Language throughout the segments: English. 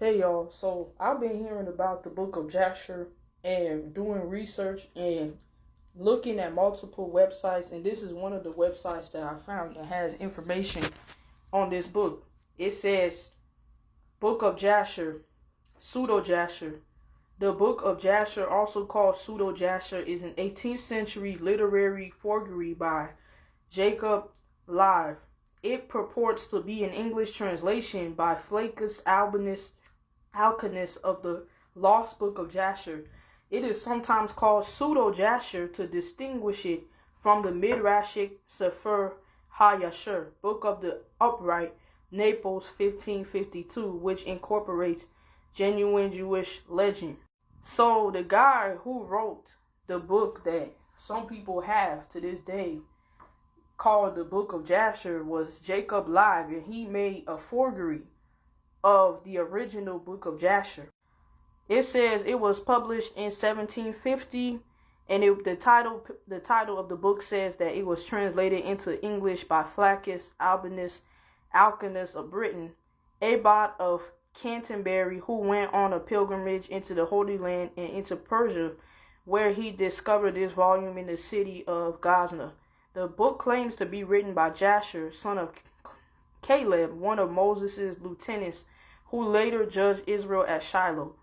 Hey y'all, so I've been hearing about the book of Jasher and doing research and looking at multiple websites, and this is one of the websites that I found that has information on this book. It says Book of Jasher, Pseudo Jasher. The Book of Jasher, also called Pseudo Jasher, is an 18th century literary forgery by Jacob Live. It purports to be an English translation by Flaccus Alchemist of the Lost Book of Jasher. It is sometimes called Pseudo Jasher to distinguish it from the Midrashic Sefer HaYasher, Book of the Upright, Naples 1552, which incorporates genuine Jewish legend. So the guy who wrote the book that some people have to this day called the Book of Jasher was Jacob Live, and he made a forgery of the original Book of Jasher. It says it was published in 1750, and the title of the book says that it was translated into English by Flaccus Alchemist of Britain, abbot of Canterbury, who went on a pilgrimage into the Holy Land and into Persia, where he discovered this volume in the city of Gaza. The book claims to be written by Jasher, son of Caleb, one of Moses' lieutenants, who later judged Israel at Shiloh.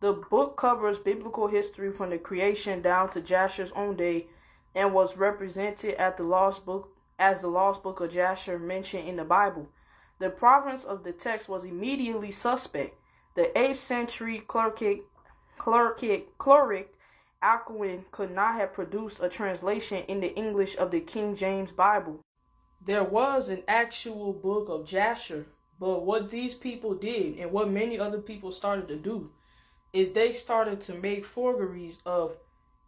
The book covers biblical history from the creation down to Jasher's own day, and was represented as the lost book of Jasher mentioned in the Bible. The provenance of the text was immediately suspect. The 8th century cleric Alcuin could not have produced a translation in the English of the King James Bible. There was an actual book of Jasher, but what these people did and what many other people started to do is they started to make forgeries of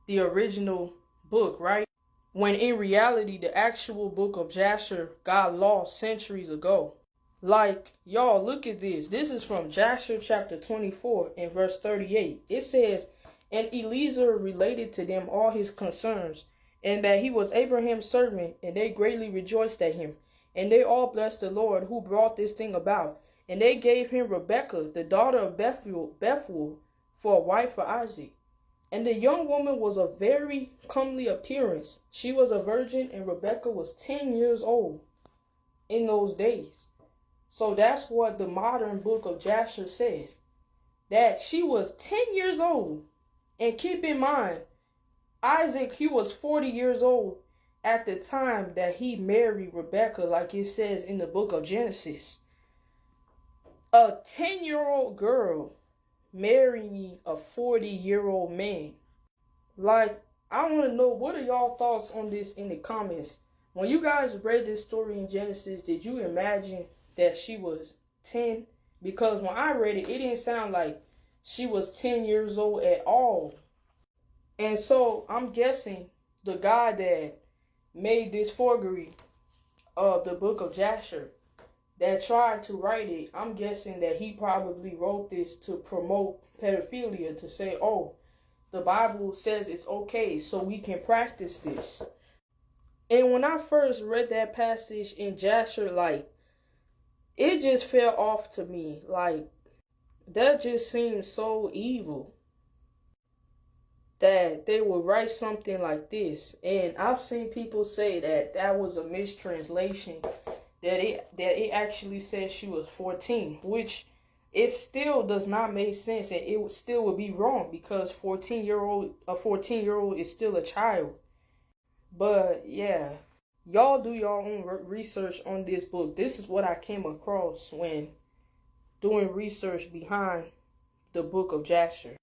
the original book, right? When in reality, the actual book of Jasher got lost centuries ago. Like, y'all, look at this. This is from Jasher chapter 24 and verse 38. It says, "And Eliezer related to them all his concerns, and that he was Abraham's servant, and they greatly rejoiced at him. And they all blessed the Lord who brought this thing about. And they gave him Rebekah, the daughter of Bethuel, for a wife for Isaac. And the young woman was of very comely appearance. She was a virgin, and Rebekah was 10 years old in those days." So that's what the modern book of Jasher says. That she was 10 years old. And keep in mind, Isaac, he was 40 years old at the time that he married Rebekah, like it says in the book of Genesis. A 10-year-old girl marrying a 40-year-old man. Like, I want to know, what are y'all thoughts on this in the comments? When you guys read this story in Genesis, did you imagine that she was 10? Because when I read it, it didn't sound like she was 10 years old at all. And so I'm guessing the guy that made this forgery of the book of Jasher, that tried to write it, I'm guessing that he probably wrote this to promote pedophilia, to say, oh, the Bible says it's okay, so we can practice this. And when I first read that passage in Jasher, like, it just fell off to me. Like, that just seems so evil that they would write something like this. And I've seen people say that that was a mistranslation, that it actually says she was 14, which it still does not make sense, and it still would be wrong, because a 14-year-old is still a child. But yeah, y'all do your own research on this book. This is what I came across when doing research behind the book of Jasher.